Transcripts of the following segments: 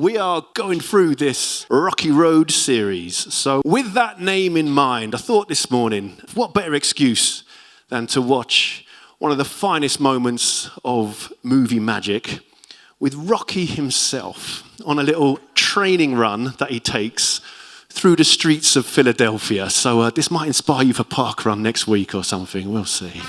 we are going through this Rocky Road series. So with that name in mind, I thought this morning, what better excuse than to watch one of the finest moments of movie magic with Rocky himself on a little training run that he takes through the streets of Philadelphia. So this might inspire you for Park Run next week or something. We'll see.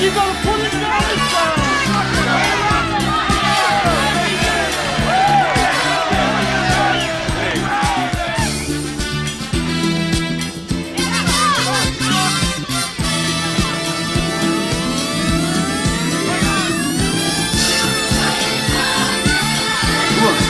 You gotta put it down this time! Come on.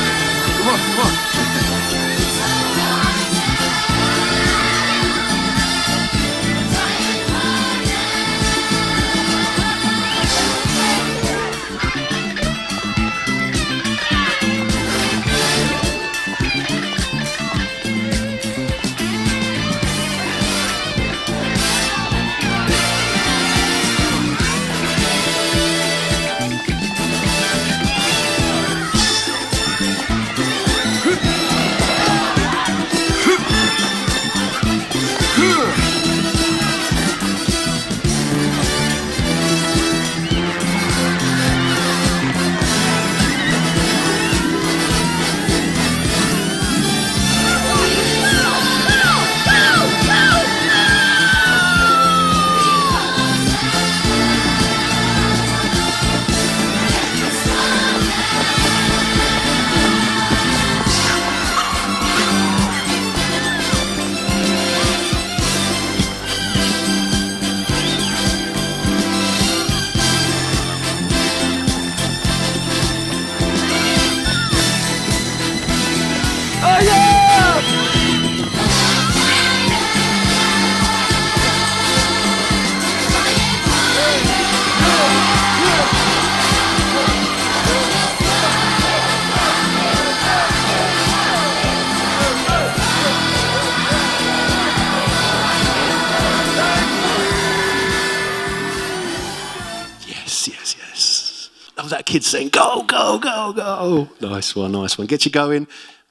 That was that kid saying, go, go, go, go. Nice one, nice one. Get you going.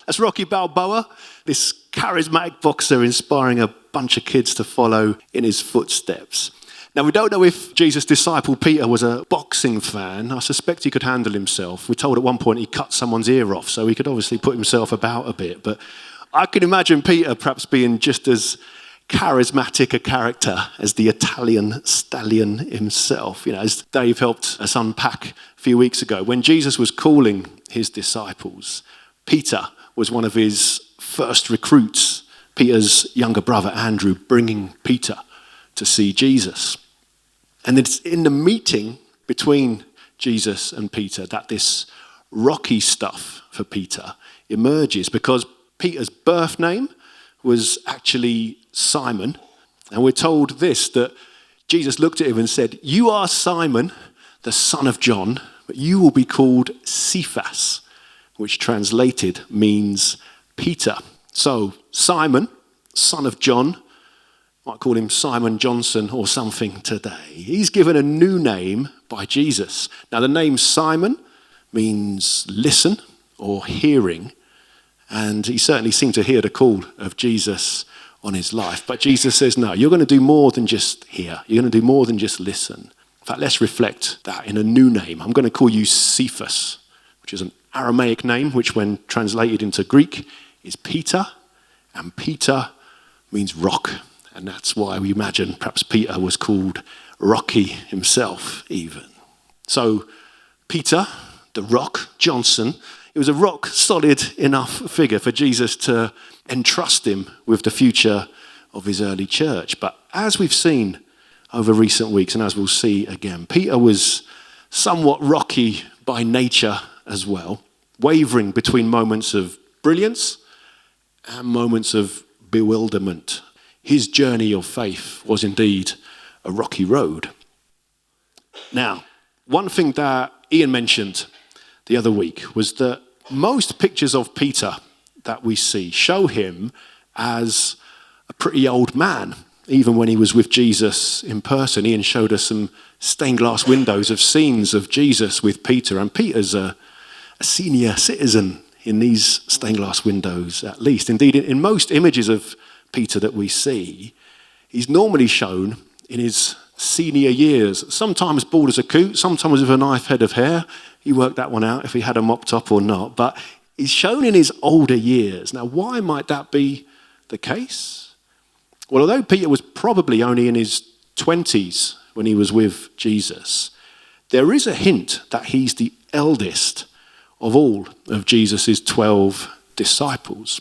That's Rocky Balboa, this charismatic boxer inspiring a bunch of kids to follow in his footsteps. Now, we don't know if Jesus' disciple Peter was a boxing fan. I suspect he could handle himself. We're told at one point he cut someone's ear off, so he could obviously put himself about a bit. But I can imagine Peter perhaps being just as charismatic a character as the Italian stallion himself. You know, as Dave helped us unpack a few weeks ago, when Jesus was calling his disciples, Peter was one of his first recruits, Peter's younger brother Andrew, bringing Peter to see Jesus. And it's in the meeting between Jesus and Peter that this Rocky stuff for Peter emerges, because Peter's birth name was actually Simon. And we're told this, that Jesus looked at him and said, "You are Simon, the son of John, but you will be called Cephas," which translated means Peter. So Simon, son of John, might call him Simon Johnson or something today. He's given a new name by Jesus. Now the name Simon means listen or hearing. And he certainly seemed to hear the call of Jesus on his life. But Jesus says, no, you're going to do more than just hear. You're going to do more than just listen. In fact, let's reflect that in a new name. I'm going to call you Cephas, which is an Aramaic name, which when translated into Greek is Peter. And Peter means rock. And that's why we imagine perhaps Peter was called Rocky himself even. So Peter, the Rock Johnson, it was a rock solid enough figure for Jesus to entrust him with the future of his early church. But as we've seen over recent weeks, and as we'll see again, Peter was somewhat rocky by nature as well, wavering between moments of brilliance and moments of bewilderment. His journey of faith was indeed a rocky road. Now, one thing that Ian mentioned the other week was that most pictures of Peter that we see show him as a pretty old man, even when he was with Jesus in person. Ian showed us some stained glass windows of scenes of Jesus with Peter, and Peter's a senior citizen in these stained glass windows, at least. Indeed, in most images of Peter that we see, he's normally shown in his senior years, sometimes bald as a coot, sometimes with a knife head of hair. He worked that one out if he had a mop top or not, but he's shown in his older years. Now, why might that be the case? Well, although Peter was probably only in his 20s when he was with Jesus, there is a hint that he's the eldest of all of Jesus' 12 disciples.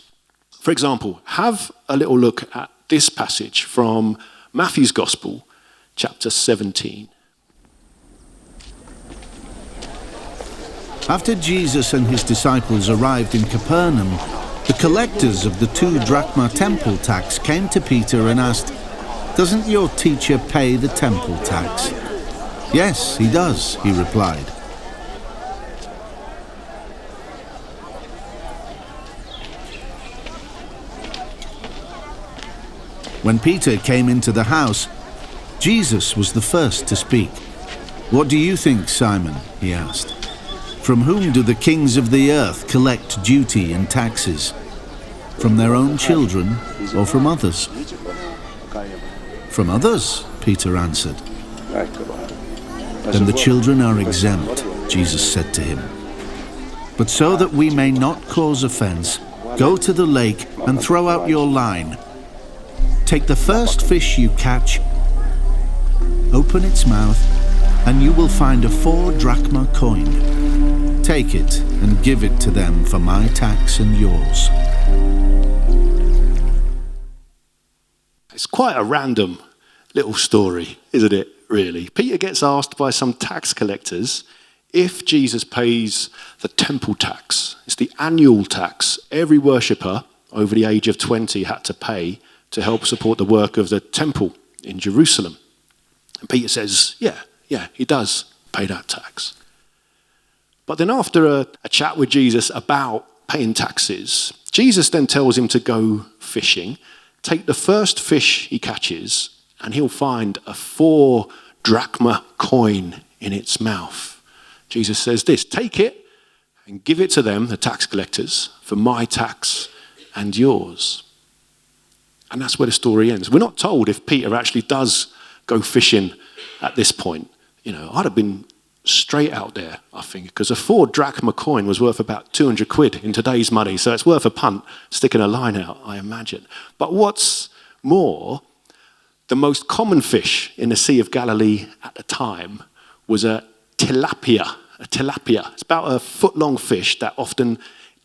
For example, have a little look at this passage from Matthew's Gospel, chapter 17. After Jesus and his disciples arrived in Capernaum, the collectors of the 2 drachma temple tax came to Peter and asked, "Doesn't your teacher pay the temple tax?" "Yes, he does," he replied. When Peter came into the house, Jesus was the first to speak. "What do you think, Simon?" he asked. "From whom do the kings of the earth collect duty and taxes? From their own children or from others?" "From others," Peter answered. "Then the children are exempt," Jesus said to him. "But so that we may not cause offense, go to the lake and throw out your line. Take the first fish you catch, open its mouth, and you will find a 4 drachma coin. Take it and give it to them for my tax and yours." It's quite a random little story, isn't it, really? Peter gets asked by some tax collectors if Jesus pays the temple tax. It's the annual tax every worshipper over the age of 20 had to pay to help support the work of the temple in Jerusalem. And Peter says, yeah, he does pay that tax. But then after a chat with Jesus about paying taxes, Jesus then tells him to go fishing, take the first fish he catches, and he'll find a 4 drachma coin in its mouth. Jesus says this, "Take it and give it to them, the tax collectors, for my tax and yours." And that's where the story ends. We're not told if Peter actually does go fishing at this point. I'd have been straight out there, I think, because a 4 drachma coin was worth about 200 quid in today's money, so it's worth a punt sticking a line out, I imagine. But what's more, the most common fish in the Sea of Galilee at the time was a tilapia. It's about a foot-long fish that often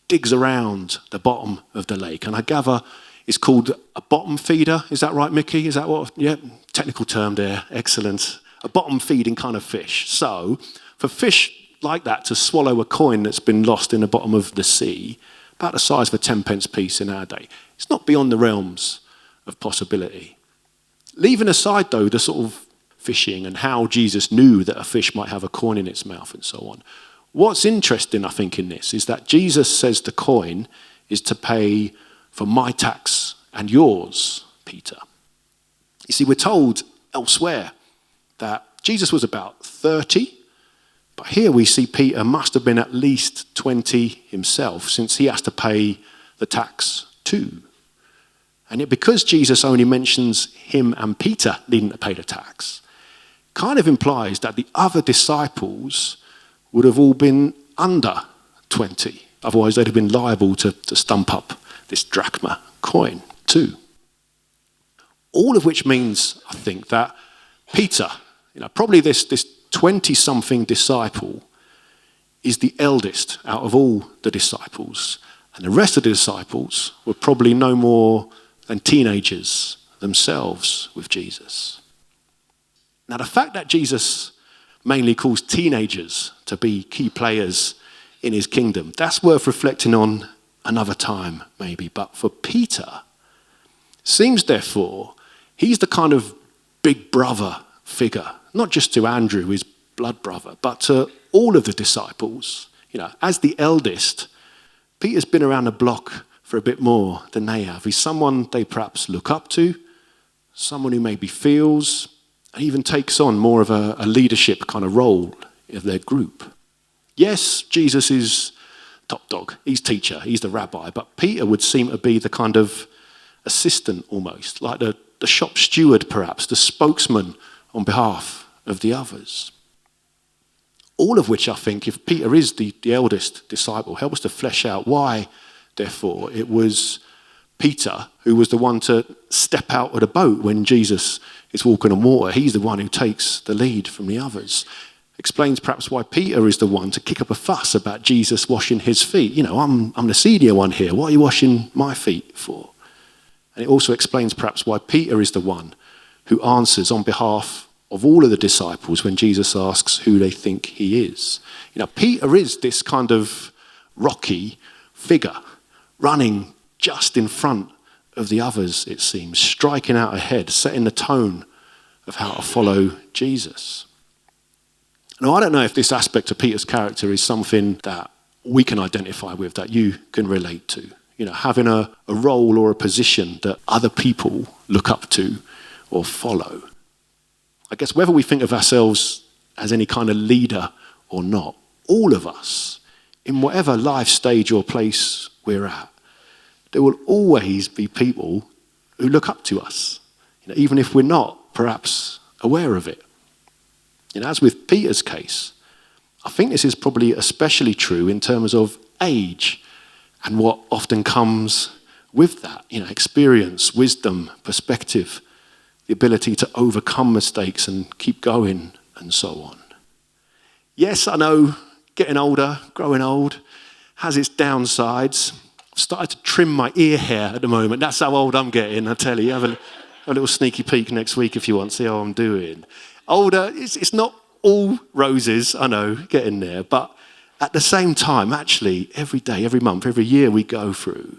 digs around the bottom of the lake. And I gather it's called a bottom feeder. Is that right, Mickey? Is that what? Yeah, technical term there. Excellent. A bottom feeding kind of fish. So for fish like that to swallow a coin that's been lost in the bottom of the sea, about the size of a 10-pence piece in our day, it's not beyond the realms of possibility. Leaving aside, though, the sort of fishing and how Jesus knew that a fish might have a coin in its mouth and so on, what's interesting, I think, in this is that Jesus says the coin is to pay for my tax and yours, Peter. You see, we're told elsewhere that Jesus was about 30, but here we see Peter must have been at least 20 himself, since he has to pay the tax too. And yet because Jesus only mentions him and Peter needing to pay the tax, kind of implies that the other disciples would have all been under 20. Otherwise they'd have been liable to stump up this drachma coin too. All of which means, I think, that Peter, probably this 20-something disciple, is the eldest out of all the disciples. And the rest of the disciples were probably no more than teenagers themselves with Jesus. Now, the fact that Jesus mainly calls teenagers to be key players in his kingdom, that's worth reflecting on another time maybe. But for Peter, seems therefore, he's the kind of big brother figure, not just to Andrew, his blood brother, but to all of the disciples. As the eldest, Peter's been around the block for a bit more than they have. He's someone they perhaps look up to, someone who maybe feels, and even takes on more of a leadership kind of role of their group. Yes, Jesus is top dog. He's teacher, he's the rabbi, but Peter would seem to be the kind of assistant almost, like the shop steward perhaps, the spokesman on behalf of the others. All of which I think, if Peter is the eldest disciple, helps to flesh out why, therefore, it was Peter who was the one to step out of the boat when Jesus is walking on water. He's the one who takes the lead from the others. Explains perhaps why Peter is the one to kick up a fuss about Jesus washing his feet. I'm the senior one here. What are you washing my feet for? And it also explains perhaps why Peter is the one who answers on behalf of all of the disciples when Jesus asks who they think he is. Peter is this kind of rocky figure, running just in front of the others, it seems, striking out ahead, setting the tone of how to follow Jesus. Now, I don't know if this aspect of Peter's character is something that we can identify with, that you can relate to. Having a role or a position that other people look up to or follow. I guess whether we think of ourselves as any kind of leader or not, all of us, in whatever life stage or place we're at, there will always be people who look up to us, even if we're not perhaps aware of it. As with Peter's case, I think this is probably especially true in terms of age and what often comes with that, experience, wisdom, perspective, the ability to overcome mistakes and keep going and so on. Yes, I know getting older, growing old, has its downsides. I've started to trim my ear hair at the moment. That's how old I'm getting, I tell you. Have a little sneaky peek next week if you want, see how I'm doing. Older, it's not all roses, I know, getting there, but at the same time, actually, every day, every month, every year we go through,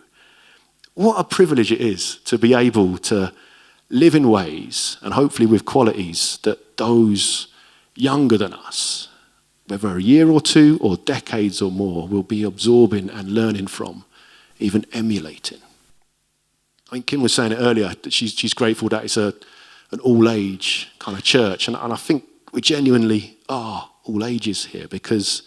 what a privilege it is to be able to live in ways, and hopefully with qualities, that those younger than us, whether a year or two or decades or more, will be absorbing and learning from, even emulating. I think Kim was saying it earlier, that she's grateful that it's an all-age kind of church, and I think we genuinely are all ages here, because,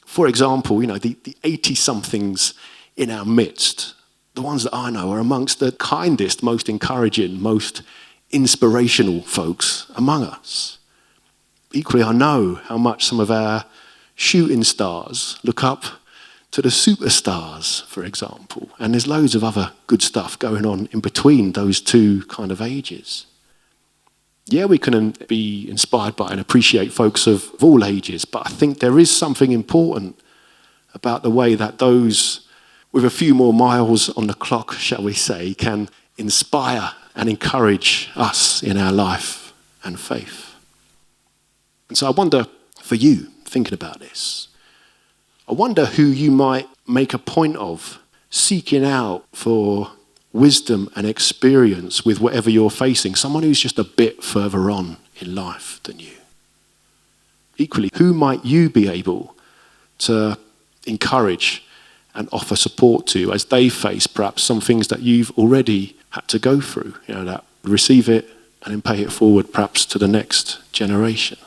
for example, the 80-somethings in our midst, the ones that I know, are amongst the kindest, most encouraging, most inspirational folks among us. Equally, I know how much some of our shooting stars look up to the superstars, for example. And there's loads of other good stuff going on in between those two kind of ages. Yeah, we can be inspired by and appreciate folks of all ages, but I think there is something important about the way that those with a few more miles on the clock, shall we say, can inspire and encourage us in our life and faith. And so I wonder, for you, thinking about this, I wonder who you might make a point of seeking out for wisdom and experience with whatever you're facing, someone who's just a bit further on in life than you. Equally, who might you be able to encourage and offer support to as they face perhaps some things that you've already had to go through, that receive it and then pay it forward perhaps to the next generation.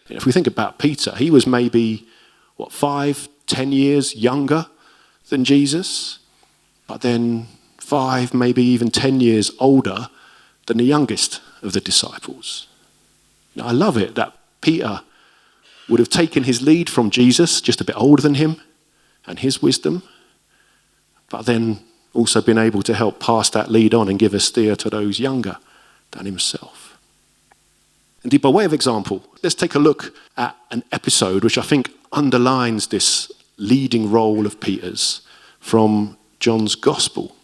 If we think about Peter, he was maybe, 5, 10 years younger than Jesus, but then 5, maybe even 10 years older than the youngest of the disciples. I love it that Peter would have taken his lead from Jesus, just a bit older than him, and his wisdom, but then also been able to help pass that lead on and give a steer to those younger than himself. Indeed, by way of example, let's take a look at an episode which I think underlines this leading role of Peter's from John's Gospel.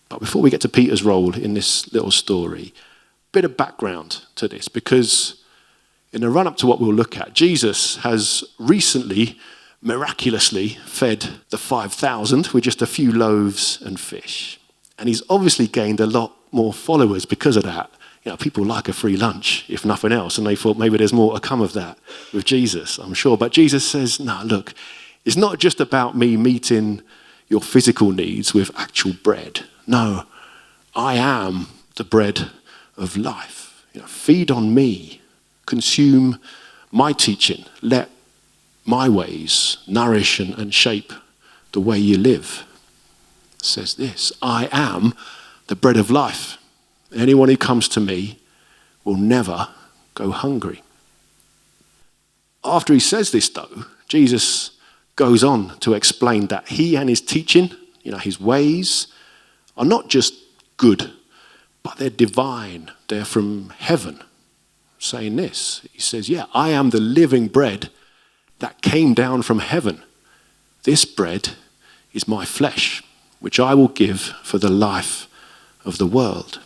But before we get to Peter's role in this little story, a bit of background to this, because in the run-up to what we'll look at, Jesus has recently miraculously fed the 5,000 with just a few loaves and fish. And he's obviously gained a lot more followers because of that. You know, people like a free lunch, if nothing else, and they thought maybe there's more to come of that with Jesus, I'm sure. But Jesus says, no, look, it's not just about me meeting your physical needs with actual bread. No, I am the bread of life. You know, feed on me, consume my teaching, let my ways nourish and shape the way you live. It says this, I am the bread of life. Anyone who comes to me will never go hungry. After he says this though, Jesus goes on to explain that he and his teaching, you know, his ways are not just good, but they're divine. They're from heaven. Saying this, he says, yeah, I am the living bread that came down from heaven. This bread is my flesh, which I will give for the life of the world.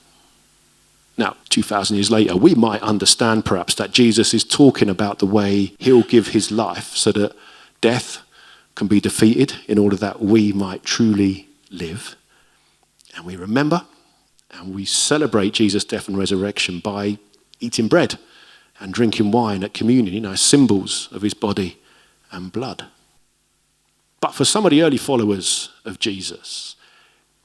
Now, 2,000 years later, we might understand perhaps that Jesus is talking about the way he'll give his life so that death can be defeated in order that we might truly live. And we remember and we celebrate Jesus' death and resurrection by eating bread and drinking wine at communion, you know, symbols of his body and blood. But for some of the early followers of Jesus,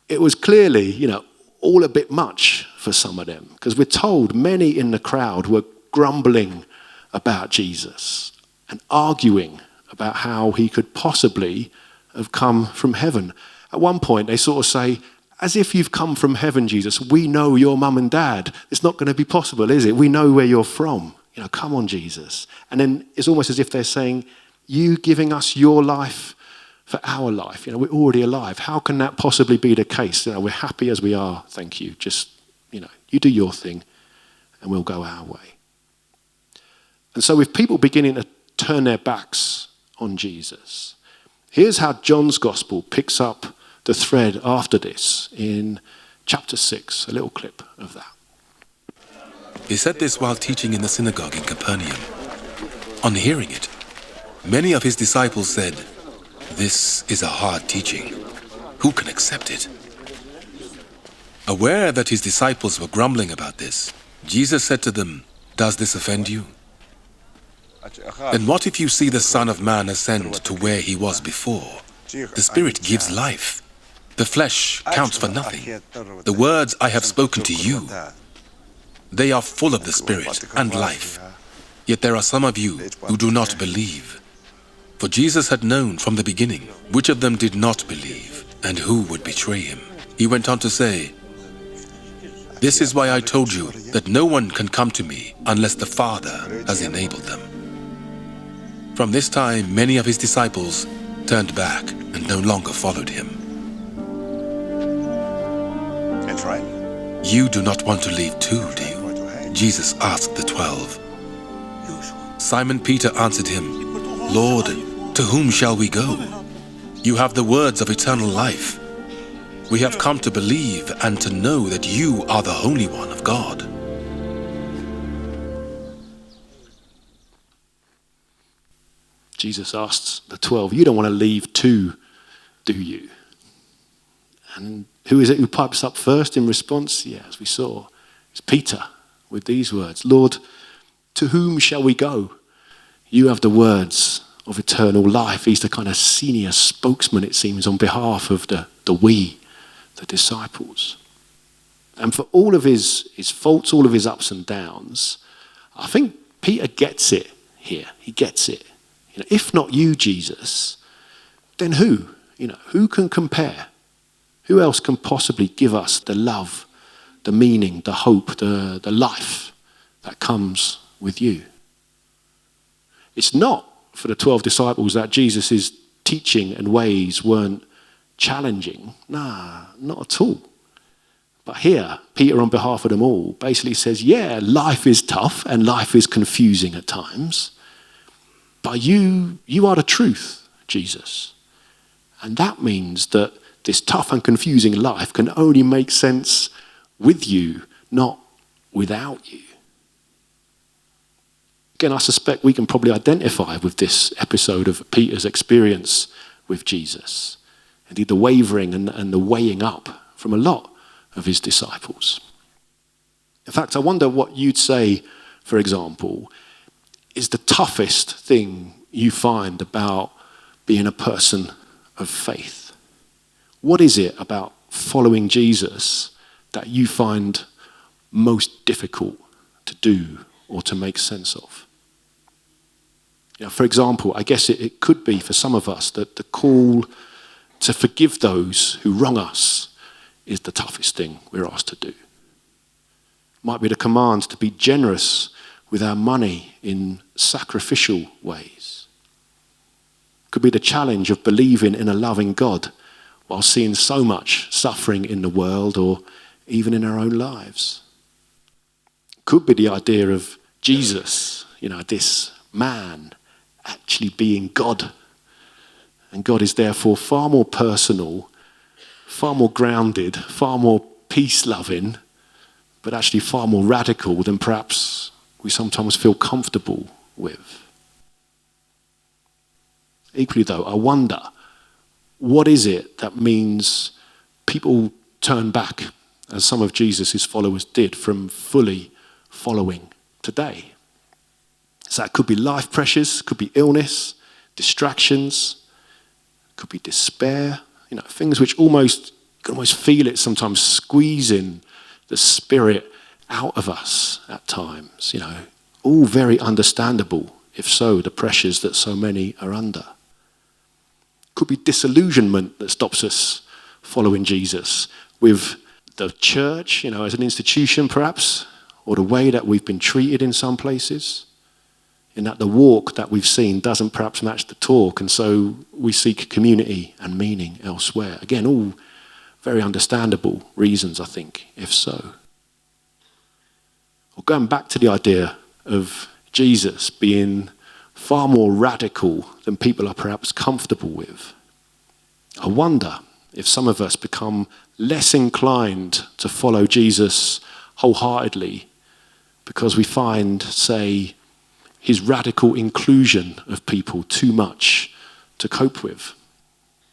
it was clearly, you know, all a bit much for some of them, because we're told many in the crowd were grumbling about Jesus and arguing about how he could possibly have come from heaven. At one point, they sort of say, as if you've come from heaven, Jesus, we know your mum and dad. It's not going to be possible, is it? We know where you're from. You know, come on, Jesus. And then it's almost as if they're saying, you giving us your life for our life. You know, we're already alive. How can that possibly be the case? You know, we're happy as we are, thank you. Just, you know, you do your thing and we'll go our way. And so with people beginning to turn their backs on Jesus, here's how John's gospel picks up the thread after this in chapter 6, a little clip of that. He said this while teaching in the synagogue in Capernaum. On hearing it, many of his disciples said, "This is a hard teaching. Who can accept it?" Aware that his disciples were grumbling about this, Jesus said to them, "Does this offend you? Then what if you see the Son of Man ascend to where he was before? The Spirit gives life. The flesh counts for nothing. The words I have spoken to you, they are full of the Spirit and life. Yet there are some of you who do not believe." For Jesus had known from the beginning which of them did not believe and who would betray him. He went on to say, "This is why I told you that no one can come to me unless the Father has enabled them." From this time, many of his disciples turned back and no longer followed him. That's right. You do not want to leave too, do you? Jesus asked the 12. Simon Peter answered him, "Lord, to whom shall we go? You have the words of eternal life. We have come to believe and to know that you are the Holy One of God." Jesus asks the 12, you don't want to leave too, do you? And who is it who pipes up first in response? Yeah, as we saw, it's Peter with these words, "Lord, to whom shall we go? You have the words of eternal life." He's the kind of senior spokesman, it seems, on behalf of the we, the disciples. And for all of his faults, all of his ups and downs, I think Peter gets it here. He gets it. You know, if not you, Jesus, then who? You know, who can compare? Who else can possibly give us the love, the meaning, the hope, the life that comes with you? It's not for the 12 disciples that Jesus' teaching and ways weren't challenging. Nah, not at all. But here, Peter, on behalf of them all, basically says, yeah, life is tough and life is confusing at times, but you are the truth, Jesus. And that means that this tough and confusing life can only make sense with you, not without you. Again, I suspect we can probably identify with this episode of Peter's experience with Jesus. Indeed, the wavering and the weighing up from a lot of his disciples. In fact, I wonder what you'd say, for example, is the toughest thing you find about being a person of faith. What is it about following Jesus that you find most difficult to do or to make sense of? For example, I guess it could be for some of us that the call to forgive those who wrong us is the toughest thing we're asked to do. It might be the command to be generous with our money in sacrificial ways. It could be the challenge of believing in a loving God while seeing so much suffering in the world or even in our own lives. It could be the idea of Jesus, this man actually being God. And God is therefore far more personal, far more grounded, far more peace-loving, but actually far more radical than perhaps we sometimes feel comfortable with. Equally though, I wonder, what is it that means people turn back, as some of Jesus' followers did, from fully following today? So that could be life pressures, could be illness, distractions, could be despair, things which you can almost feel it sometimes squeezing the spirit out of us at times, all very understandable, if so, the pressures that so many are under. Could be disillusionment that stops us following Jesus with the church, as an institution perhaps, or the way that we've been treated in some places, in that the walk that we've seen doesn't perhaps match the talk, and so we seek community and meaning elsewhere. Again, all very understandable reasons, I think, if so. Or going back to the idea of Jesus being far more radical than people are perhaps comfortable with, I wonder if some of us become less inclined to follow Jesus wholeheartedly because we find, say, his radical inclusion of people too much to cope with.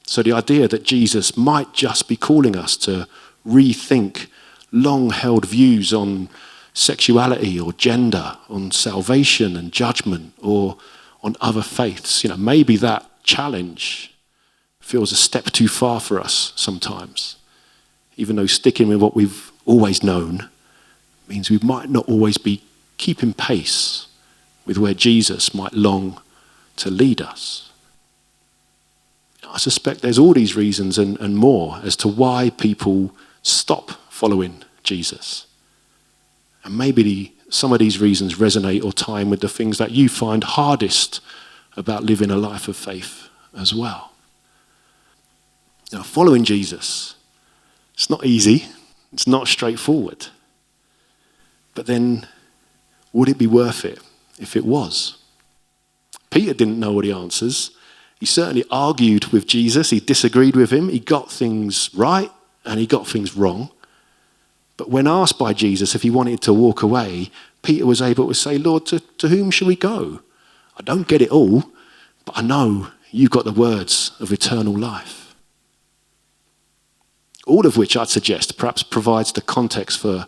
So the idea that Jesus might just be calling us to rethink long-held views on sexuality or gender, on salvation and judgment, or on other faiths. Maybe that challenge feels a step too far for us sometimes, even though sticking with what we've always known means we might not always be keeping pace with where Jesus might long to lead us. I suspect there's all these reasons and more as to why people stop following Jesus. And maybe some of these reasons resonate or tie in with the things that you find hardest about living a life of faith as well. Following Jesus, it's not easy, it's not straightforward. But then, would it be worth it if it was? Peter didn't know all the answers. He certainly argued with Jesus, he disagreed with him, he got things right and he got things wrong. But when asked by Jesus if he wanted to walk away, Peter was able to say, Lord, to whom shall we go? I don't get it all, but I know you've got the words of eternal life. All of which I'd suggest perhaps provides the context for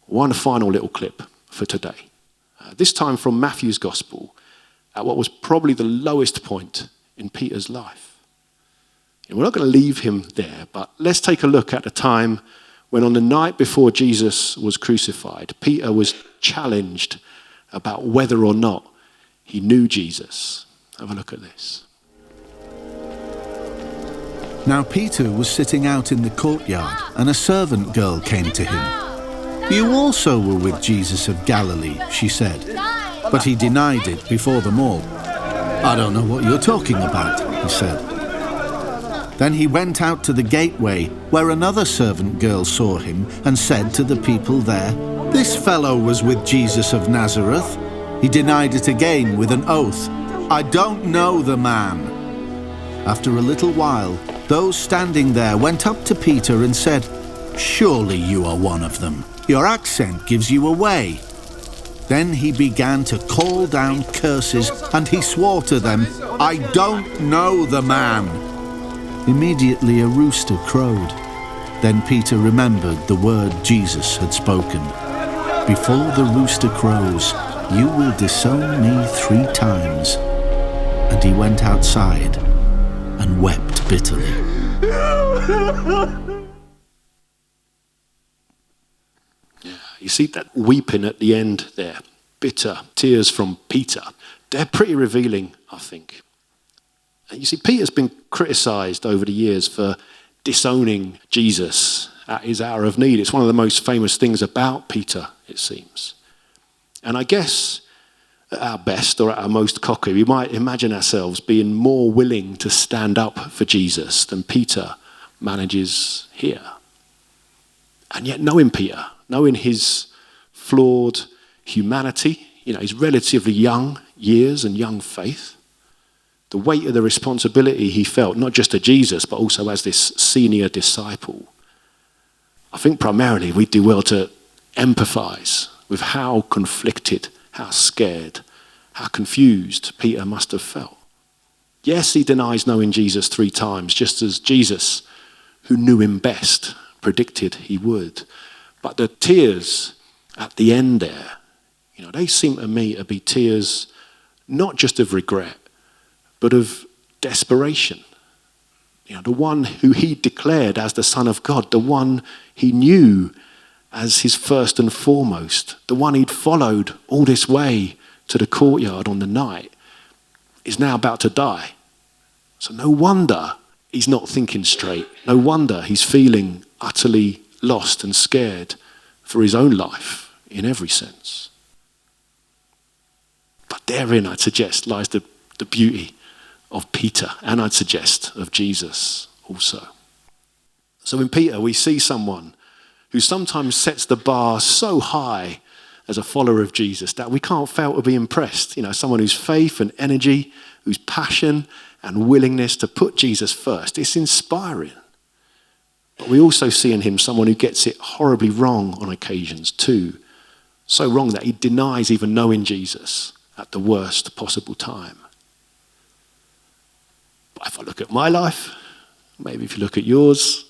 one final little clip for today. This time from Matthew's Gospel, at what was probably the lowest point in Peter's life. We're not going to leave him there, but let's take a look at the time when on the night before Jesus was crucified, Peter was challenged about whether or not he knew Jesus. Have a look at this. Now Peter was sitting out in the courtyard, and a servant girl came to him. You also were with Jesus of Galilee, she said. But he denied it before them all. I don't know what you're talking about, he said. Then he went out to the gateway, where another servant girl saw him and said to the people there, This fellow was with Jesus of Nazareth. He denied it again with an oath. I don't know the man. After a little while, those standing there went up to Peter and said, Surely you are one of them. Your accent gives you away. Then he began to call down curses, and he swore to them, "I don't know the man." Immediately a rooster crowed. Then Peter remembered the word Jesus had spoken. "Before the rooster crows, you will disown me 3 times." And he went outside and wept bitterly. You see that weeping at the end there, bitter tears from Peter. They're pretty revealing, I think. And you see, Peter's been criticised over the years for disowning Jesus at his hour of need. It's one of the most famous things about Peter, it seems. And I guess at our best or at our most cocky, we might imagine ourselves being more willing to stand up for Jesus than Peter manages here. And yet knowing Peter, knowing his flawed humanity, his relatively young years and young faith, the weight of the responsibility he felt, not just to Jesus, but also as this senior disciple, I think primarily we do well to empathise with how conflicted, how scared, how confused Peter must have felt. Yes, he denies knowing Jesus 3 times, just as Jesus, who knew him best, predicted he would. But the tears at the end there, they seem to me to be tears not just of regret, but of desperation. The one who he declared as the Son of God, the one he knew as his first and foremost, the one he'd followed all this way to the courtyard on the night, is now about to die. So no wonder he's not thinking straight. No wonder he's feeling utterly lost and scared for his own life in every sense. But therein, I'd suggest, lies the beauty of Peter, and I'd suggest of Jesus also. So in Peter, we see someone who sometimes sets the bar so high as a follower of Jesus that we can't fail to be impressed. Someone whose faith and energy, whose passion and willingness to put Jesus first, it's inspiring. But we also see in him someone who gets it horribly wrong on occasions too. So wrong that he denies even knowing Jesus at the worst possible time. But if I look at my life, maybe if you look at yours,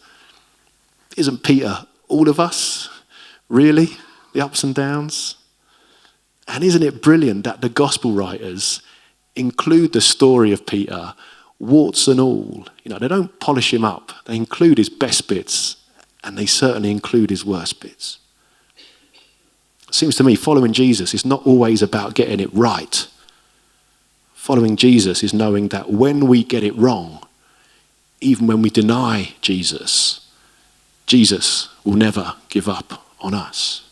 isn't Peter all of us, really? The ups and downs? And isn't it brilliant that the gospel writers include the story of Peter, warts and all? They don't polish him up. They include his best bits, and they certainly include his worst bits. It seems to me following Jesus is not always about getting it right. Following Jesus is knowing that when we get it wrong, even when we deny Jesus, Jesus will never give up on us.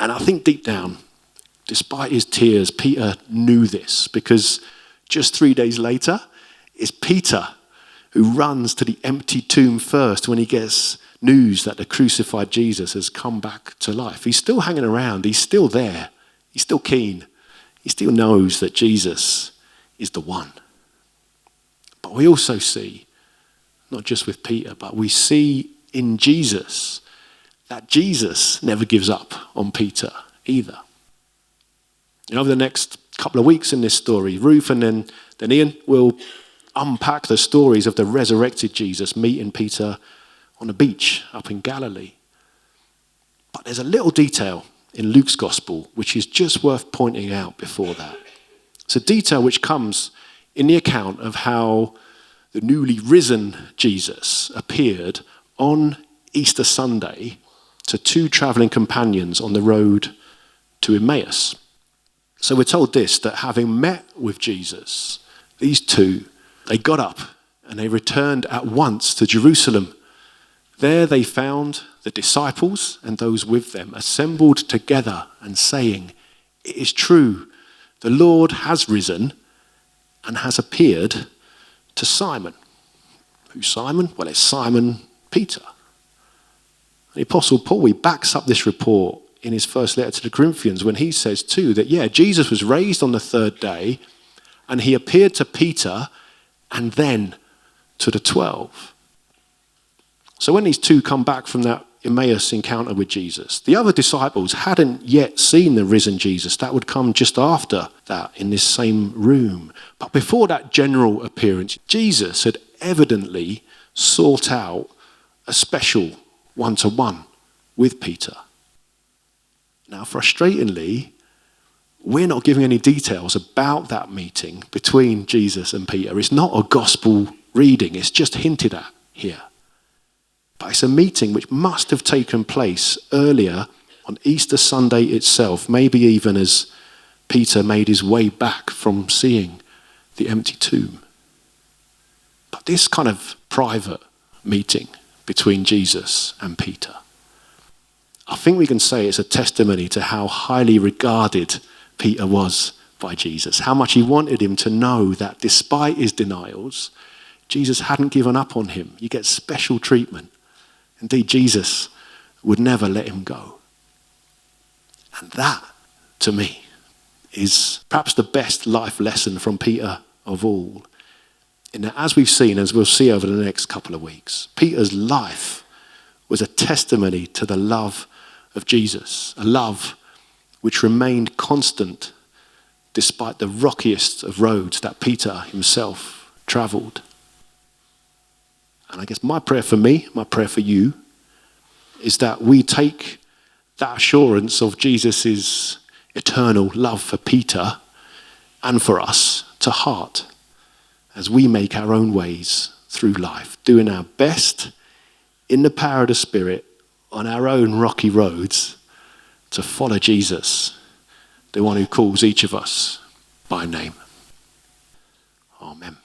And I think deep down, despite his tears, Peter knew this, because just 3 days later, it's Peter who runs to the empty tomb first when he gets news that the crucified Jesus has come back to life. He's still hanging around. He's still there. He's still keen. He still knows that Jesus is the one. But we also see, not just with Peter, but we see in Jesus that Jesus never gives up on Peter either. Over the next couple of weeks in this story, Ruth and then Ian will unpack the stories of the resurrected Jesus meeting Peter on a beach up in Galilee. But there's a little detail in Luke's gospel which is just worth pointing out before that. It's a detail which comes in the account of how the newly risen Jesus appeared on Easter Sunday to 2 travelling companions on the road to Emmaus. So we're told this, that having met with Jesus, these 2, they got up and they returned at once to Jerusalem. There they found the disciples and those with them assembled together and saying, "It is true, the Lord has risen and has appeared to Simon." Who's Simon? Well, it's Simon Peter. The Apostle Paul, he backs up this report in his first letter to the Corinthians when he says too that, Jesus was raised on the 3rd day and he appeared to Peter and then to the 12. So when these 2 come back from that Emmaus encounter with Jesus, the other disciples hadn't yet seen the risen Jesus. That would come just after that in this same room. But before that general appearance, Jesus had evidently sought out a special one-to-one with Peter. Now, frustratingly, we're not giving any details about that meeting between Jesus and Peter. It's not a gospel reading, it's just hinted at here. But it's a meeting which must have taken place earlier on Easter Sunday itself, maybe even as Peter made his way back from seeing the empty tomb. But this kind of private meeting between Jesus and Peter, I think we can say it's a testimony to how highly regarded Peter was by Jesus, how much he wanted him to know that despite his denials, Jesus hadn't given up on him. You get special treatment. Indeed, Jesus would never let him go. And that, to me, is perhaps the best life lesson from Peter of all. In that, as we've seen, as we'll see over the next couple of weeks, Peter's life was a testimony to the love of Jesus, a love which remained constant despite the rockiest of roads that Peter himself travelled. And I guess my prayer for me, my prayer for you, is that we take that assurance of Jesus' eternal love for Peter and for us to heart as we make our own ways through life, doing our best in the power of the Spirit on our own rocky roads to follow Jesus, the one who calls each of us by name. Amen.